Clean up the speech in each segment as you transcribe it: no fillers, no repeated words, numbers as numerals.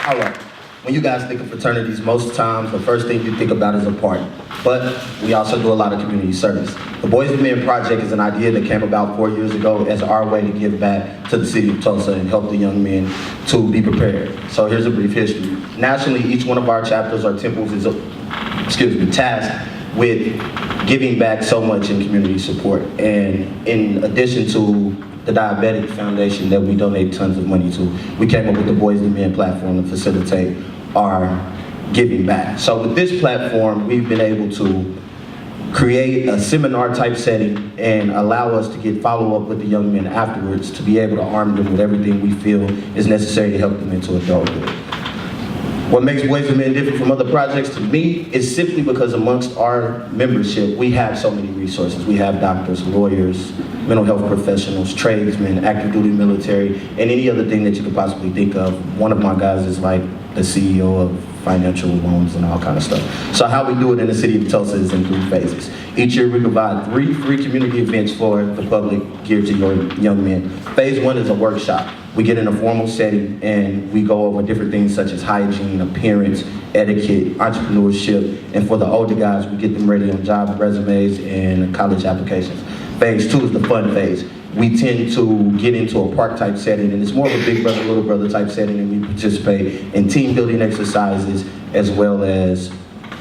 All right. When you guys think of fraternities, most times the first thing you think about is a party. But we also do a lot of community service. The Boys and Men Project is an idea that came about 4 years ago as our way to give back to the city of Tulsa and help the young men to be prepared. So here's a brief history. Nationally, each one of our chapters or temples is tasked with giving back so much in community support. And in addition to the Diabetic Foundation that we donate tons of money to, we came up with the Boys and Men platform to facilitate our giving back. So with this platform, we've been able to create a seminar type setting and allow us to get follow up with the young men afterwards to be able to arm them with everything we feel is necessary to help them into adulthood. What makes Boys and Men different from other projects to me is simply because amongst our membership, we have so many resources. We have doctors, lawyers, mental health professionals, tradesmen, active duty military, and any other thing that you could possibly think of. One of my guys is like the CEO of financial loans and all kind of stuff. So how we do it in the city of Tulsa is in 3 phases. Each year we provide 3 free community events for the public geared to your young men. Phase 1 is a workshop. We get in a formal setting and we go over different things such as hygiene, appearance, etiquette, entrepreneurship, and for the older guys, we get them ready on job resumes and college applications. Phase 2 is the fun phase. We tend to get into a park type setting, and it's more of a big brother, little brother type setting, and we participate in team building exercises as well as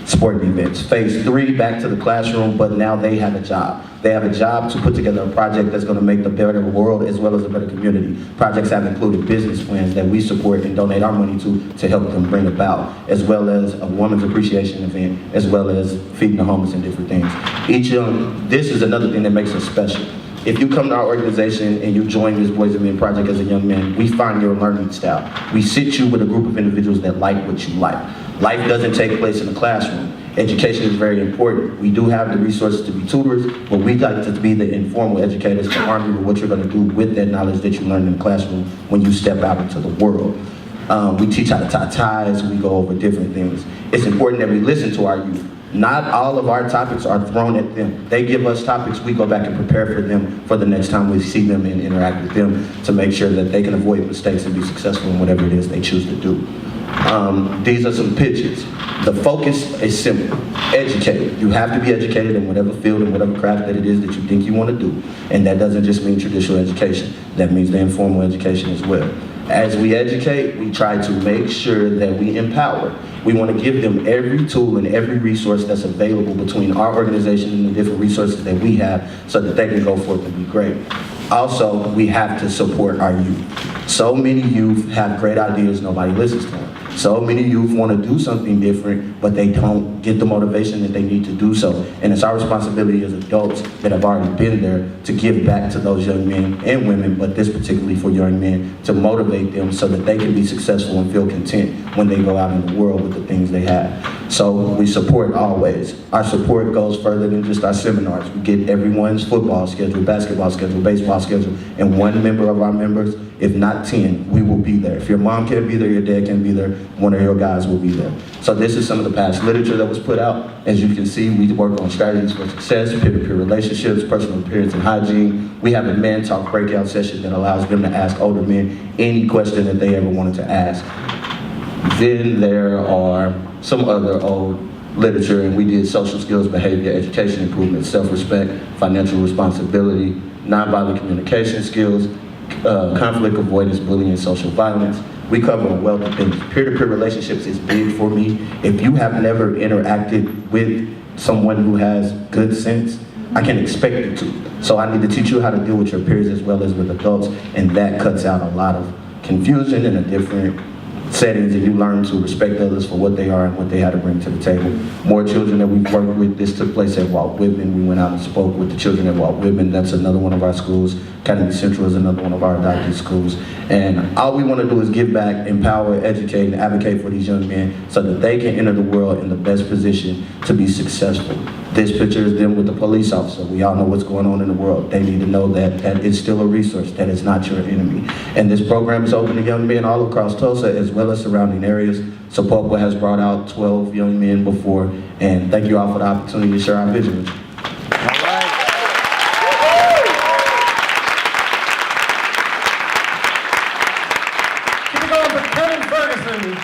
sporting events. Phase 3, back to the classroom, but now they have a job. They have a job to put together a project that's going to make the better world as well as a better community. Projects have included business plans that we support and donate our money to help them bring about, as well as a women's appreciation event, as well as feeding the homeless and different things. This is another thing that makes us special. If you come to our organization and you join this Boys and Men Project as a young man, we find your learning style. We sit you with a group of individuals that like what you like. Life doesn't take place in the classroom. Education is very important. We do have the resources to be tutors, but we like to be the informal educators to arm you with what you're going to do with that knowledge that you learned in the classroom when you step out into the world. We teach how to tie ties, we go over different things. It's important that we listen to our youth. Not all of our topics are thrown at them. They give us topics, we go back and prepare for them for the next time we see them and interact with them to make sure that they can avoid mistakes and be successful in whatever it is they choose to do. These are some pitches. The focus is simple. Educate. You have to be educated in whatever field and whatever craft that it is that you think you want to do. And that doesn't just mean traditional education. That means the informal education as well. As we educate, we try to make sure that we empower. We want to give them every tool and every resource that's available between our organization and the different resources that we have so that they can go forth and be great. Also, we have to support our youth. So many youth have great ideas, nobody listens to them. So many youth want to do something different, but they don't get the motivation that they need to do so. And it's our responsibility as adults that have already been there to give back to those young men and women, but this particularly for young men, to motivate them so that they can be successful and feel content when they go out in the world with the things they have. So we support always. Our support goes further than just our seminars. We get everyone's football schedule, basketball schedule, baseball schedule, and one member of our members, if not 10, we will be there. If your mom can't be there, your dad can't be there, one of your guys will be there. So this is some of the past literature that was put out. As you can see, we work on strategies for success, peer-to-peer relationships, personal appearance and hygiene. We have a man talk breakout session that allows them to ask older men any question that they ever wanted to ask. Then there are some other old literature, and we did social skills, behavior, education improvement, self-respect, financial responsibility, nonviolent communication skills, conflict avoidance, bullying, and social violence. We cover a wealth of things. Peer-to-peer relationships is big for me. If you have never interacted with someone who has good sense, I can expect you to. So I need to teach you how to deal with your peers as well as with adults, and that cuts out a lot of confusion in a different settings, and you learn to respect others for what they are and what they have to bring to the table. More children that we've worked with. This took place at Walt Whitman. We went out and spoke with the children at Walt Whitman. That's another one of our schools. Academy Central is another one of our adopted schools. And all we want to do is give back, empower, educate, and advocate for these young men so that they can enter the world in the best position to be successful. This picture is them with the police officer. We all know what's going on in the world. They need to know that that is still a resource, that is not your enemy. And this program is open to young men all across Tulsa as well as surrounding areas. Sopoqua has brought out 12 young men before, and thank you all for the opportunity to share our vision with you. Keep it going for Ferguson.